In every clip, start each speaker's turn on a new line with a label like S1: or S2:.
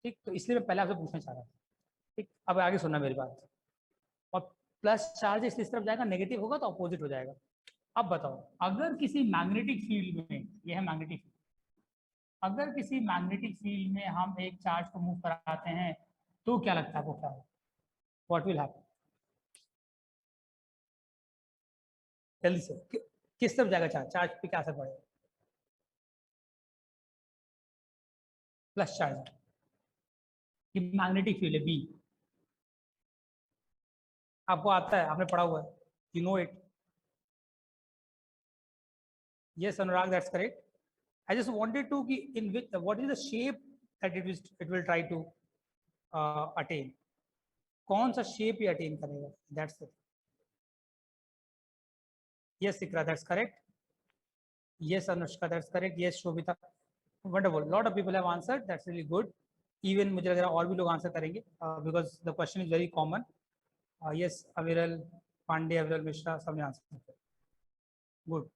S1: ठीक, तो इसलिए मैं पहले आपसे पूछना चाह रहा था। ठीक, अब आगे सुनना मेरी बात। और प्लस चार्ज इस तरफ जाएगा, नेगेटिव होगा तो अपोजिट हो जाएगा। अब बताओ, अगर किसी मैग्नेटिक फील्ड में, ये है मैग्नेटिक फील्ड, अगर किसी मैग्नेटिक फील्ड में हम एक चार्ज को मूव कराते हैं तो क्या लगता है आपको क्या होगा? What will happen? जल्दी से, किस तरफ जाएगा चार्ज? चार्ज पे क्या असर पड़ेगा? प्लस चार्ज, ये मैग्नेटिक फील्ड है बी, आपको आता है, आपने पढ़ा हुआ है, you know it. Yes Anurag, that's correct. I just wanted to in which what is the shape that it will try to attain? कौन सा shape ये attain करेगा? That's it. Yes, Ikra, that's correct. Yes, Anushka, that's correct. Yes, Shobita, wonderful. Lot of people have answered. That's really good. Even मुझे लग रहा है और भी लोग आंसर करेंगे because the question is very common. Yes, Aviral Pandey, Aviral Mishra, सबने answer किया. Good.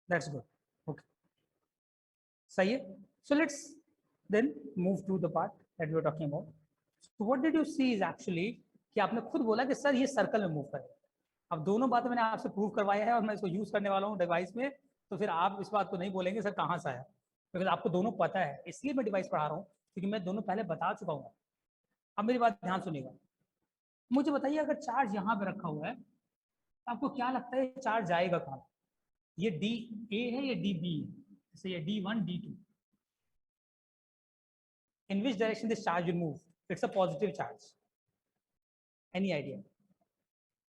S1: That's good. Okay. सही है. So let's then move to the part that we were talking about. So what did you see is actually कि आपने खुद बोला कि sir ये सर्कल में मूव करे. अब दोनों बातें मैंने आपसे प्रूव करवाया है और मैं इसको यूज करने वाला हूँ डिवाइस में, तो फिर आप इस बात को नहीं बोलेंगे सर कहाँ से आया, क्योंकि आपको दोनों पता है, इसलिए मैं डिवाइस पढ़ा रहा हूँ क्योंकि मैं दोनों पहले बता चुका हूँ. अब मेरी बात ध्यान सुनिएगा, मुझे बताइए अगर चार्ज यहाँ पे रखा हुआ है तो आपको क्या लगता है चार्ज जाएगा कहाँ? ये डी ए है या डी बी है? जैसे ये D1 D2, in which direction this charge will move? It's a positive charge. Any idea?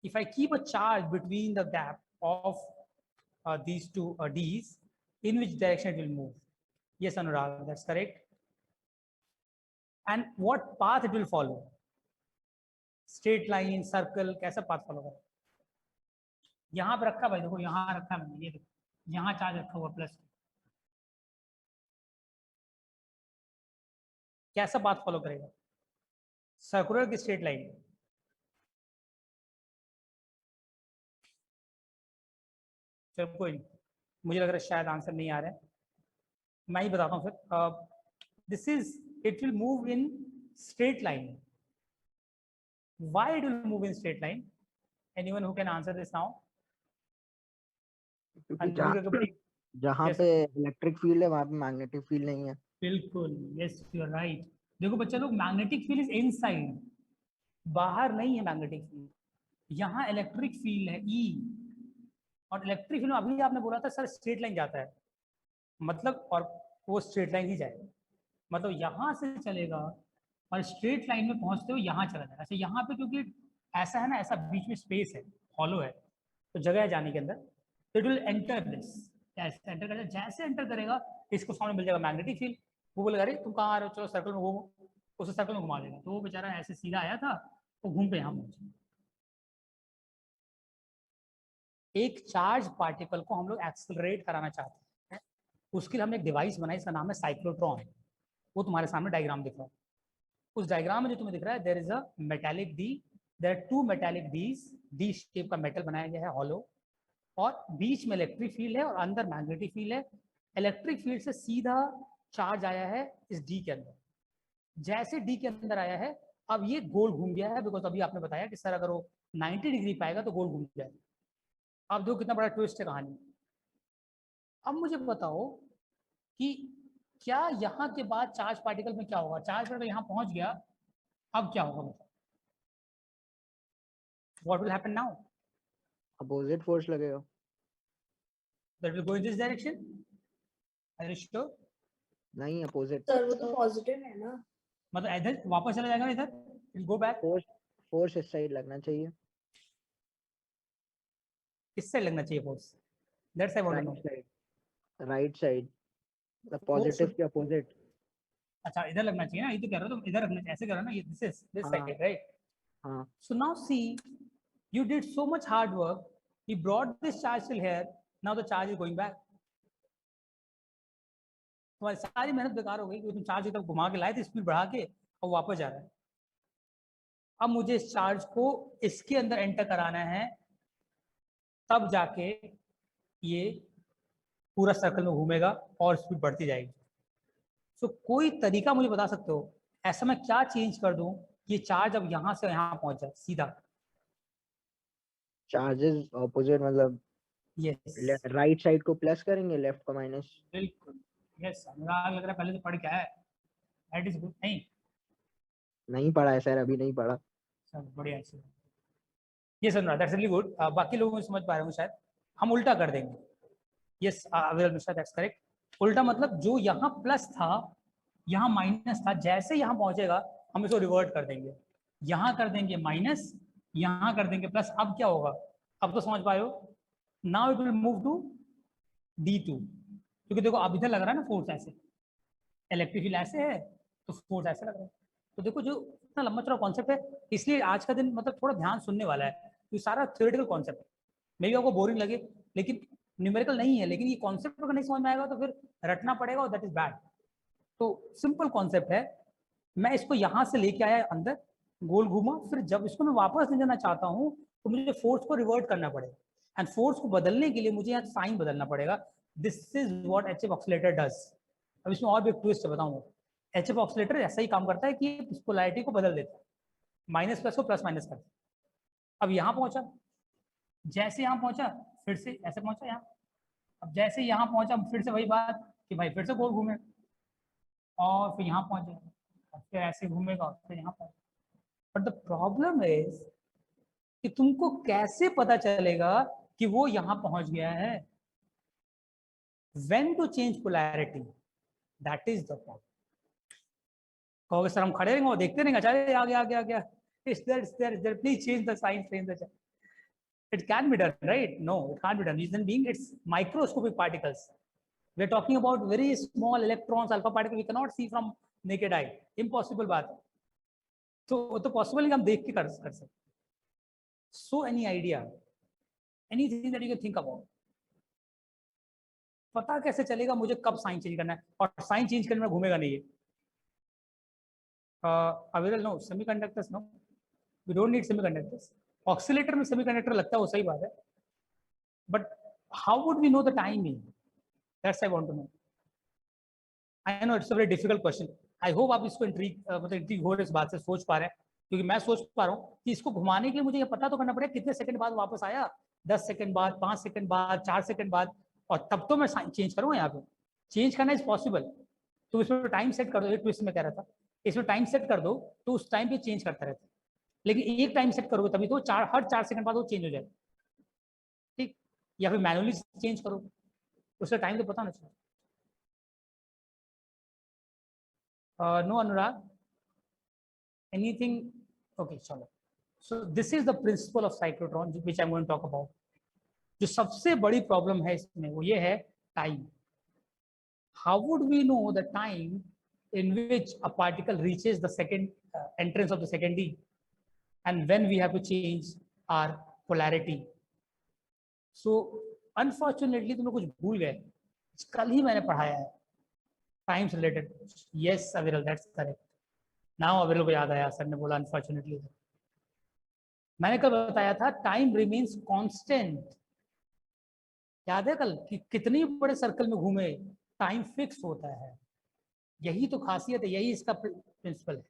S1: If I keep a charge between the gap of these two D's, in which direction it will move? Yes, Anurag, that's correct. And what path it will follow? Straight line, circle, कैसा path follow करेगा? यहाँ पे रखा भाई, देखो यहाँ रखा मैंने, ये देखो यहाँ चार्ज रखा हुआ प्लस, कैसा पाथ फॉलो करेगा? सर्कुलर की स्ट्रेट लाइन? चलो कोई नहीं, मुझे लग रहा है शायद आंसर नहीं आ रहा है, मैं ही बताता हूँ फिर. This is it will move in straight line. Why it will move in straight line? Anyone who can answer this now?
S2: जहाँ पे इलेक्ट्रिक फील्ड है वहाँ पे मैग्नेटिक फील्ड नहीं है.
S1: बिल्कुल, यस यू आर राइट. देखो बच्चा लोग, मैग्नेटिक फील्ड इज इनसाइड, बाहर नहीं है मैग्नेटिक फील्ड. यहाँ इलेक्ट्रिक फील्ड है ई, और इलेक्ट्रिक फील्ड में अभी आपने बोला था सर स्ट्रेट लाइन जाता है, मतलब और वो स्ट्रेट लाइन ही जाएगा, मतलब यहाँ से चलेगा और स्ट्रेट लाइन में पहुंचते हुए यहाँ चला जाएगा. अच्छा यहाँ पे क्योंकि ऐसा है ना, ऐसा बीच में स्पेस है, हॉलो है, तो जगह है जाने के अंदर, तो इट विल एंटर दिस. ऐसे एंटर करेगा, जैसे एंटर करेगा इसको सामने मिल जाएगा मैग्नेटिक फील्ड. वो बोलेगा अरे तुम कहाँ आ रहे हो, चलो सर्कल में घूमो, उसे सर्कल में घुमा देगा. तो वो बेचारा ऐसे सीधा आया था, वो घूम पे यहाँ पहुंचा. एक चार्ज पार्टिकल को हम लोग एक्सेलरेट कराना चाहते हैं, उसके लिए हमने एक डिवाइस बनाई, इसका नाम है साइक्लोट्रॉन. वो तुम्हारे सामने डायग्राम दिख रहा है. उस डायग्राम में जो तुम्हें दिख रहा है, there is a metallic D, there are two metallic Ds, D shape का मेटल बनाया गया है हॉलो, और बीच में इलेक्ट्रिक फील्ड है और अंदर मैग्नेटिक फील्ड है. इलेक्ट्रिक फील्ड से सीधा चार्ज आया है इस डी के अंदर. जैसे डी के अंदर आया है, अब ये गोल घूम गया है, बिकॉज अभी आपने बताया कि सर अगर वो 90 डिग्री पाएगा तो गोल घूम जाएगा. अब देखो कितना बड़ा ट्विस्ट है कहानी. अब मुझे बताओ कि क्या यहाँ के बाद चार्ज पार्टिकल में क्या होगा? चार्ज पार्टिकल यहाँ पहुंच गया, अब क्या होगा बताओ? What will happen now?
S2: Opposite force लगेगा.
S1: That will go in this direction. Are you sure?
S2: नहीं, अपोजिट.
S3: सर वो तो पॉजिटिव है ना,
S1: मतलब इधर वापस चला जाएगा, इधर it will go back.
S2: Force इस साइड लगना चाहिए.
S1: किस साइड लगना चाहिए force? That's I want to know.
S2: Right side, the positive के अपोजिट.
S1: अच्छा इधर लगना चाहिए ना, ये तो कह रहा हो तुम, इधर रखना, ऐसे कर रहा ना, ये this side, right?
S2: हाँ.
S1: So now see, you did so much hard work, you brought this charge till here, now the charge is going back. तुम्हारी सारी मेहनत बेकार हो गई क्योंकि तुम चार्ज इधर घुमा के लाए थे, स्पीड बढ़ा के, और वापस जा रहा है. अब मुझे इस चार्ज को इसके अंदर एंटर कराना है, तब जाके ये पूरा सर्कल में घूमेगा और स्पीड बढ़ती जाएगी. सो कोई तरीका मुझे बता सकते हो ऐसा मैं क्या चेंज कर दूं ये चार्ज अब यहाँ से यहाँ पहुंच जाए सीधा?
S2: चार्जेस ऑपोजिट मतलब
S1: यस
S2: राइट साइड को प्लस करेंगे, लेफ्ट को माइनस।
S1: बिल्कुल। यस अनुराग लग रहा है पहले से पढ़ के आया है। That is good. नहीं
S2: नहीं पढ़ा है सर, अभी नहीं पढ़ा।
S1: सब बढ़िया है। Yes Anurag that's really good. बाकी लोगों को समझ पा रहे हूँ शायद। हम उल्टा कर देंगे। यस अविरल मिश्रा दैट्स करेक्ट। उल्टा मतलब जो यहाँ प्लस था यहाँ माइनस था, जैसे यहाँ पहुंचेगा हम इसको रिवर्ट कर देंगे। यहाँ कर देंगे माइनस, यहाँ कर देंगे प्लस। अब क्या होगा? अब तो समझ पाए हो। Now it will move to D2, क्योंकि देखो अब इधर लग रहा है ना फोर्स ऐसे, इलेक्ट्रिक फील्ड ऐसे है तो फोर्स ऐसे लग रहा है। तो देखो जो इतना लंबा चौड़ा कॉन्सेप्ट है, इसलिए आज का दिन मतलब थोड़ा ध्यान सुनने वाला है। ये सारा थ्योरेटिकल कॉन्सेप्ट है, मे बी आपको बोरिंग लगे लेकिन न्यूमेरिकल नहीं है, लेकिन ये कॉन्सेप्ट अगर नहीं समझ में आएगा तो फिर रटना पड़ेगा और दैट इज बैड। तो सिंपल कॉन्सेप्ट है। मैं इसको यहाँ से लेके आया अंदर, गोल घूमा, फिर जब इसको मैं वापस ले जाना चाहता हूँ तो मुझे फोर्स को रिवर्ट करना पड़ेगा। एंड फोर्स को बदलने के लिए मुझे यहाँ साइन बदलना पड़ेगा। This is what HF oscillator does. अब इसमें और भी एक ट्विस्ट बताऊंगा। HF ऑक्सीलेटर ऐसा ही काम करता है कि इस पोलैरिटी को बदल देता है, माइनस प्लस को प्लस माइनस करता है। अब यहाँ पहुंचा, जैसे यहाँ पहुंचा फिर से ऐसे पहुंचा यहाँ। अब जैसे यहाँ पहुंचा फिर से वही बात कि भाई फिर से गोल घूमे और फिर यहाँ पहुंचे, और फिर ऐसे घूमेगा और फिर यहाँ पहुंचे। बट द प्रॉब्लम इज कि तुमको कैसे पता चलेगा कि वो यहाँ पहुंच गया है? When to change polarity, that is the point. कहोगे सर हम खड़े रहेंगे और देखते रहेंगे, चले आगे आगे आगे, is there, please change the sign, change the sign. It can be done, right? No, it can't be done. Reason being, it's microscopic particles. We are talking about very small electrons, alpha particles we cannot see from naked eye. Impossible बात है। तो possible नहीं हम देख के कर सकते। So any idea, anything that you can think about? पता कैसे चलेगा मुझे कब साइन चेंज करना है? और साइन चेंज करने में घूमेगा नहीं है। Available no semiconductors, no we don't need semiconductors. Oscillator में सेमीकंडक्टर लगता है वो सही बात है, but how would we know the timing? That's I want to know. I know it's a very difficult question. I hope आप इसको intrigue हो रहे इस बात से, सोच पा रहे हैं, क्योंकि मैं सोच पा रहा हूँ कि इसको घुमाने के लिए मुझे ये पता तो करना पड़ेगा कितने सेकंड बाद वापस आया। 10 सेकंड बाद, 5 सेकंड बाद, 4 सेकंड बाद, और तब तो मैं चेंज करूँगा। यहाँ पे चेंज करना इज पॉसिबल। तो इसमें टाइम सेट कर दो, एक ट्विस्ट में कह रहा था, इसमें टाइम सेट कर दो तो उस टाइम पे चेंज करता रहता है। लेकिन एक टाइम सेट करोगे तभी तो हर 4 सेकंड बाद वो चेंज हो जाए, ठीक? या फिर मैनुअली चेंज करो, उसका टाइम तो पता होना चाहिए। नो अनुराग, एनीथिंग? ओके चलो। So this is the principle of cyclotron which I am going to talk about. जो सबसे बड़ी प्रॉब्लम है इसमें वो ये है time. How would we know the time in which a particle reaches the second entrance of the second D, and when we have to change our polarity? So unfortunately तुम लोग कुछ भूल गए, कल ही मैंने पढ़ाया है टाइम से रिलेटेड। यस अविरल दैट्स करेक्ट। नाउ अविरल को याद आया, सर ने बोला अनफॉर्चुनेटली। मैंने कल बताया था टाइम रिमेन्स कांस्टेंट। याद है कल कि कितनी बड़े सर्कल में घूमे टाइम फिक्स होता है। यही तो खासियत है, यही इसका प्रिंसिपल है।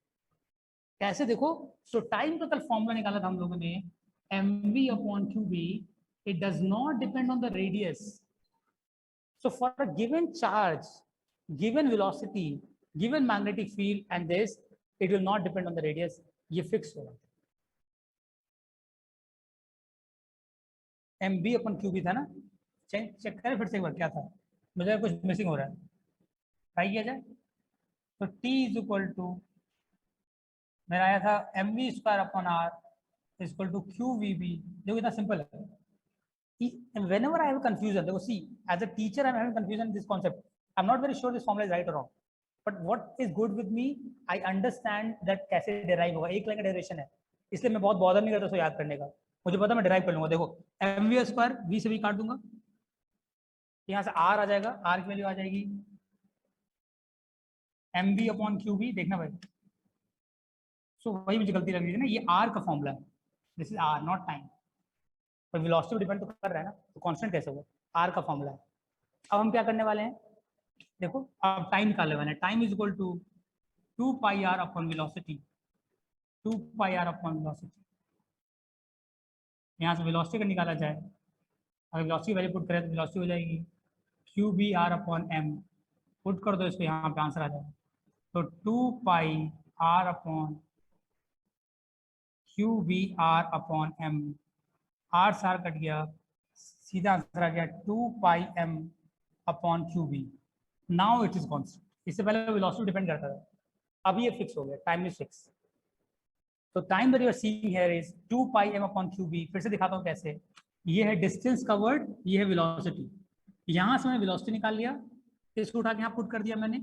S1: कैसे देखो, सो टाइम का कल फॉर्मूला निकाला था हम लोगों ने, mv/qb, it does not depend on the radius. So for a given charge, given velocity, given magnetic field and this, it will not depend on the radius. ये फिक्स होगा। mv/qb था ना? चेक करें फिर से एक बार क्या था, मुझे कुछ मिसिंग हो रहा है, ट्राई किया जाए। तो t इज इक्वल टू मेरा आया था mv²/r is equal to qvb। देखो इतना सिंपल है। Whenever I have confusion, देखो see, as a teacher I'm having confusion in this concept. I'm not very sure this formula is right or wrong, but what is good with me, I understand that कैसे derive होगा। एक line का derivation है, इसलिए मैं बहुत bother नहीं करता उसको याद करने का। मुझे पता मैं derive कर लूंगा। देखो mv² v से भी काट दूंगा, यहाँ से r आ जाएगा, r की वैल्यू आ जाएगी mv/qb। देखना भाई, सो वही मुझे गलती लग रही है ना, ये r का फॉर्मूला है, this is r not time. पर वेलोसिटी पे डिपेंड तो कर रहा है ना, तो कांस्टेंट कैसे होगा? r का फॉर्मूला है। अब हम क्या करने वाले हैं, देखो अब टाइम निकाले मैंने, time is equal to 2 pi r upon velocity, 2 pi r upon velocity. यहाँ से वेलोसिटी का निकाला जाए, अगर वेलोसिटी वैल्यू पुट करें तो वेलोसिटी हो जाएगी Q B are upon M, put कर दो इसको, यहाँ पे आंसर आ जाएगा। तो 2 pi r upon Q B are upon m, r से आर कट गया, सीधा आंसर आ गया 2 pi M upon Q B. Now it is constant, इससे पहले वेलोसिटी डिपेंड करता था, अब ये फिक्स हो गया, टाइम इज फिक्स। तो time that you are seeing here is 2 pi M upon Q B. फिर से दिखाता हूँ कैसे, ये है डिस्टेंस कवर्ड, ये है वेलोसिटी। यहाँ से मैंने वेलोसिटी निकाल लिया, फिर इसको उठा के यहाँ पुट कर दिया मैंने,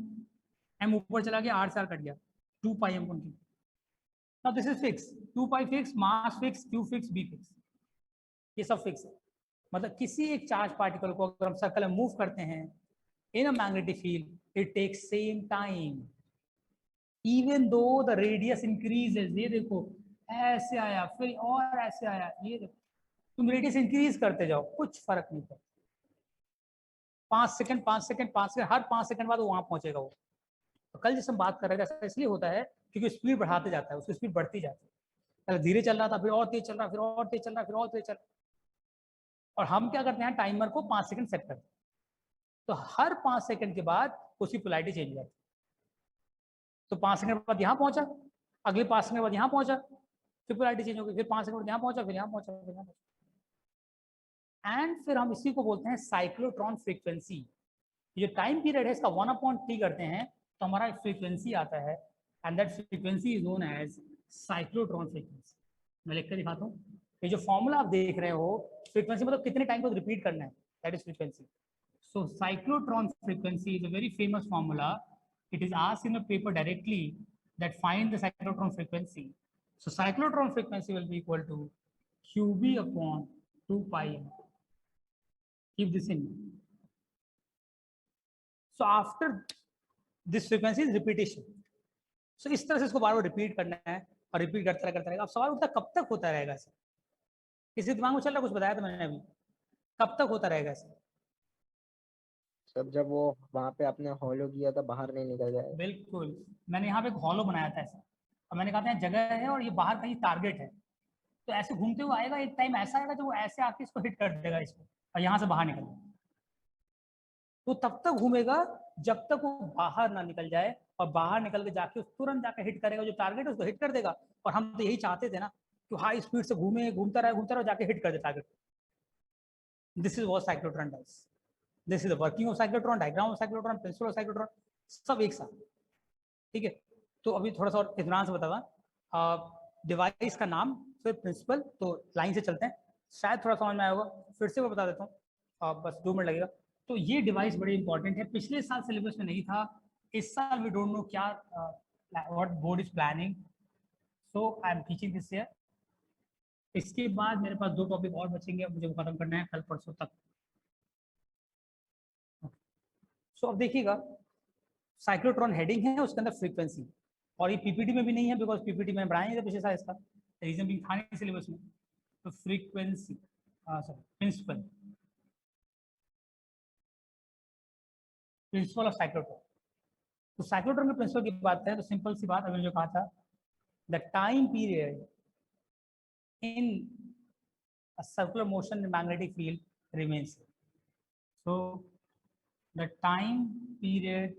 S1: एम ऊपर चला गया, आर से आर कट गया, 2 pi M upon q. Now this is fix, 2 pi fix, mass fix, q fix, B fix, ये सब फिक्स है। मतलब किसी एक चार्ज पार्टिकल को अगर हम सर्कल में मूव करते हैं in a magnetic field, it takes same time even though the radius increases. ये देखो ऐसे आया, फिर और ऐसे आया, ये देखो तुम रेडियस इंक्रीज करते जाओ, कुछ फर्क नहीं पड़ता। 5 सेकंड 5 सेकंड 5 सेकंड, हर 5 सेकंड बाद वो वहां पहुंचेगा वो। तो कल जैसे हम बात कर रहे थे, ऐसा इसलिए होता है क्योंकि स्पीड बढ़ाते जाता है, उसकी स्पीड बढ़ती जाती है। पहले धीरे चल रहा था, फिर और तेज चल रहा, फिर और तेज चल रहा, फिर और तेज चल रहा। और हम क्या करते हैं, टाइमर को 5 सेकंड सेट करते हैं, तो हर 5 सेकंड के बाद उसकी पोलैरिटी चेंज हो जाती है। तो 5 सेकंड बाद यहाँ पहुंचा, अगले 5 सेकंड बाद यहाँ पहुंचा, फिर पोलैरिटी चेंज हो गई, फिर 5 सेकंड बाद यहाँ पहुंचा, फिर यहाँ पहुंचा, फिर यहाँ पहुंचा। एंड फिर हम इसी को बोलते हैं साइक्लोट्रॉन फ्रीक्वेंसी। ये जो टाइम पीरियड है इसका 1/t करते हैं तो हमारा फ्रीक्वेंसी आता है, and that frequency is known as cyclotron frequency. मैं लिख कर दिखाता हूँ, ये जो फॉर्मूला आप देख रहे हो, फ्रीक्वेंसी मतलब कितने टाइम को रिपीट करना है, that is frequency. So cyclotron frequency is a very famous formula. It is asked in a paper directly that find the cyclotron frequency. So cyclotron frequency will be equal to QB upon 2 pi m. Keep this in mind. So after this frequency is repetition. So इस तरह से इसको बार बार repeat करना है और repeat करता रहेगा। अब सवाल उठता कब तक होता रहेगा ऐसा, किसी दिमाग में चल रहा, कुछ बताया था मैंने अभी, कब तक होता रहेगा ऐसा?
S2: सब जब वो वहां पे आपने हॉलो किया था बाहर नहीं निकल जाएगा।
S1: बिल्कुल, मैंने यहाँ पे एक हॉलो बनाया था ऐसा, और मैंने कहा था जगह है और ये बाहर कहीं टारगेट है, तो ऐसे घूमते हुए आएगा, एक टाइम ऐसा आएगा जो वो ऐसे आके इसको हिट कर देगा इसको, और यहाँ से बाहर निकल, तो तब तक घूमेगा जब तक वो बाहर ना निकल जाए, और बाहर निकल के जाके तुरंत जाके हिट करेगा जो टारगेट है, उसको हिट कर देगा। और हम तो यही चाहते थे ना कि हाई स्पीड से घूमे, घूमता रहे, जाके हिट कर दे target. This is what cyclotron does, this is the working of cyclotron, diagram of cyclotron, principal of cyclotron, सब एक साथ। ठीक है, तो अभी थोड़ा सा और इत्मीनान से बतावा डिवाइस का नाम, फिर प्रिंसिपल, तो लाइन से चलते हैं, शायद थोड़ा समझ में आया होगा, फिर से मैं बता देता हूँ, बस 2 मिनट लगेगा। तो ये डिवाइस बड़ी इंपॉर्टेंट है, पिछले साल सिलेबस में नहीं था, इस साल वी डोंट नो क्या what board is planning, so I am teaching this year. इसके बाद मेरे पास 2 टॉपिक और बचेंगे, मुझे वो खत्म करना है कल परसों तक। सो अब देखिएगा, साइक्लोट्रॉन हेडिंग है, उसके अंदर फ्रीक्वेंसी, और ये पीपीटी में भी नहीं है बिकॉज पीपीटी में बनाए नहीं थे पिछले साल, इसका रीजन भी था नहीं सिलेबस में। तो frequency, sorry, principle, principle of cyclotron. तो साइक्लोट्रॉन के प्रिंसिपल की बात करें तो सिंपल सी बात, अभी जो कहा था, the time period in a circular motion in magnetic field remains. So the time period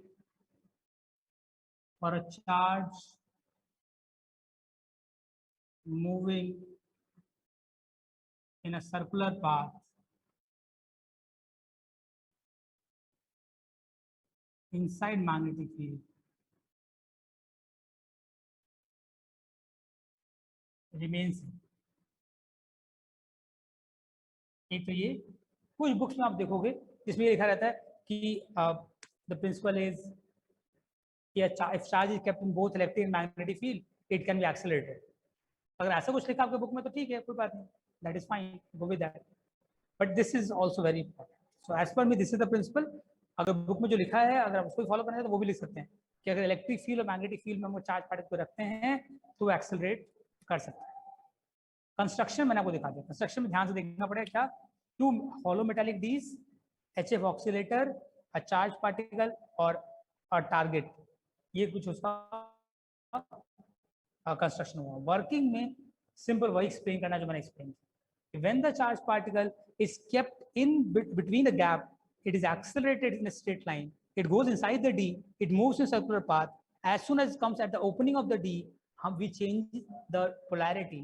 S1: for a charge moving in a circular path inside magnetic field remains. एक तो ये कुछ बुक्स में आप देखोगे जिसमें ये लिखा रहता है कि the principle is if charge is kept in both electric and magnetic field, it can be accelerated. अगर ऐसा कुछ लिखा आपके बुक में तो ठीक है, कोई बात नहीं, that is fine, go with that. But this is also very important. So as per me, this is the principle. अगर बुक में जो लिखा है, अगर आप उसको फॉलो करेंगे तो वो भी लिख सकते हैं कि अगर इलेक्ट्रिक फील्ड और मैग्नेटिक फील्ड में हम चार्ज पार्टिकल को रखते हैं तो वो एक्सेलरेट कर सकते हैं। कंस्ट्रक्शन मैंने आपको दिखा दिया, कंस्ट्रक्शन में ध्यान से देखना पड़ेगा क्या, 2 hollow metallic Ds, HF oscillator, a charge particle और अ टारगेट, ये कुछ उसका कंस्ट्रक्शन हुआ। वर्किंग में सिंपल वही एक्सप्लेन करना जो मैंने एक्सप्लेन किया। When the charge particle is kept in between the gap, it is accelerated in a straight line, it goes inside the D, it moves in circular path. As soon as it comes at the opening of the D, we change the polarity,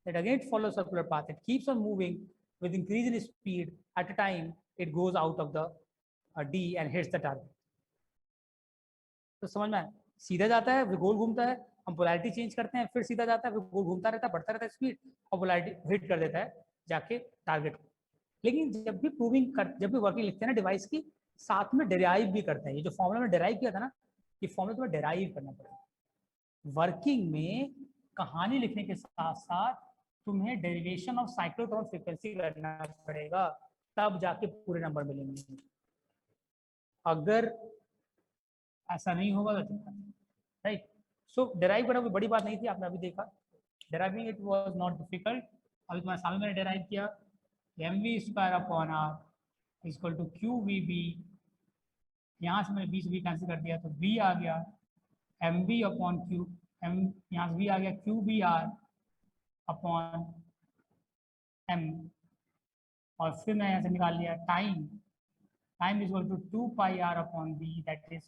S1: that again it follows circular path, it keeps on moving with increase in speed. At a time it goes out of the D and hits the target. तो समझ में आया? सीधा जाता है, फिर गोल घूमता है, हम पोलैरिटी चेंज करते हैं, फिर सीधा जाता है, फिर गोल घूमता रहता है, बढ़ता रहता है स्पीड, और पोलैरिटी हिट कर देता है जाके टारगेट को। लेकिन जब भी जब भी वर्किंग लिखते हैं ना डिवाइस की, साथ में डेराइव भी करते हैं। ये जो फॉर्मूला में डेराइव किया था ना, ये फॉर्मूला तुम्हें डेराइव करना पड़ेगा। वर्किंग में कहानी लिखने के साथ साथ तुम्हें डेरिवेशन ऑफ साइक्लोट्रॉन फ्रीक्वेंसी करना पड़ेगा, तब जाके पूरे नंबर मिलेंगे। अगर ऐसा नहीं होगा तो चिंता नहीं, राइट। सो डेराइव करना कोई बड़ी बात नहीं थी, आपने अभी देखा। Deriving it was not difficult. अभी तुम्हारे सामने मैंने डेराइव किया, mv² r equal to qvb, यहाँ से मैंने 20 कैंसिल कर दिया तो v आ गया mv/q, यहाँ से v आ गया qbr/m, और फिर मैं यहाँ से निकाल लिया time equal to 2πr/b, that is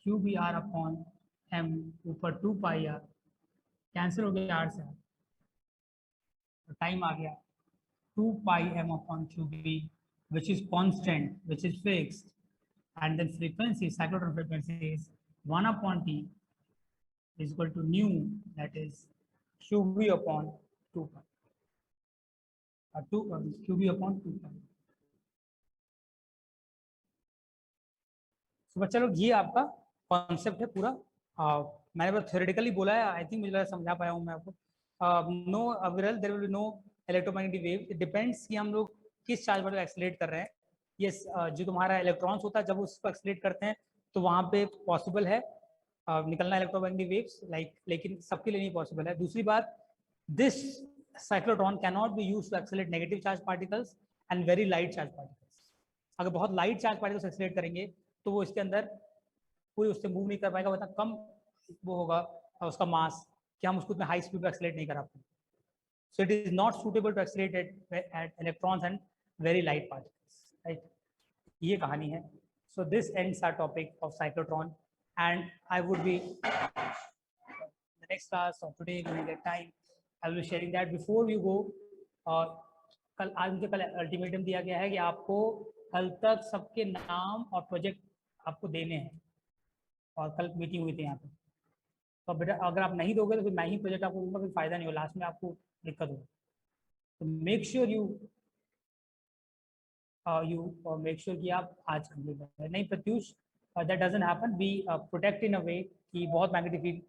S1: qbr/m ऊपर 2πr, कैंसिल हो गया r से, तो टाइम आ गया 2πm/qb, which is constant, which is fixed, and then frequency, cyclotron frequency is 1/t is equal to nu, that is qb/2π, qb/2π। तो बच्चा लोग ये आपका कॉन्सेप्ट है पूरा। मैंने बस थ्योरेटिकली बोला है, आई थिंक मुझे समझा पाया हूँ मैं आपको। No Aviral, there will be no electromagnetic wave, it depends कि हम लोग किस चार्ज पर एक्सेलरेट कर रहे हैं। ये जो तुम्हारा इलेक्ट्रॉन्स होता है, जब उसको एक्सेलरेट करते हैं तो वहाँ पे पॉसिबल है निकलना इलेक्ट्रोमैग्नेटिक वेव्स, लेकिन सबके लिए नहीं पॉसिबल है। दूसरी बात, this cyclotron can not be used to accelerate negative charge particles and very light charge particles. अगर बहुत लाइट चार्ज पार्टिकल्स एक्सेलरेट करेंगे तो वो इसके अंदर कोई उससे मूव नहीं कर पाएगा, मतलब कम वो होगा उसका मास कि हम उसको उतना हाई स्पीड पर एक्सेलरेट नहीं करा पाएंगे। So it is not suitable to accelerate at electrons and very light particles, right? ये कहानी है। So this ends our topic of cyclotron, and I would be the next class of today when I get time, I will be sharing that. Before you go, कल आज मुझे कल ultimatum दिया गया है कि आपको कल तक सबके नाम और प्रोजेक्ट आपको देने हैं, और कल मीटिंग हुई थी यहाँ पे। तो बेटा अगर आप नहीं दोगे तो फिर मैं ही प्रोजेक्ट आपको दूंगा, फिर फायदा नहीं हो, लास्ट में आपको दिक्कत होगी। तो make sure you make sure कि आप आज कंप्लीट करें। नहीं Pratyush, that doesn't happen, be protect in a way कि बहुत मैग्नेटिक फील्ड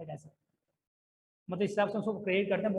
S1: ऐसा, मतलब इस हिसाब से उसको क्रिएट करते हैं।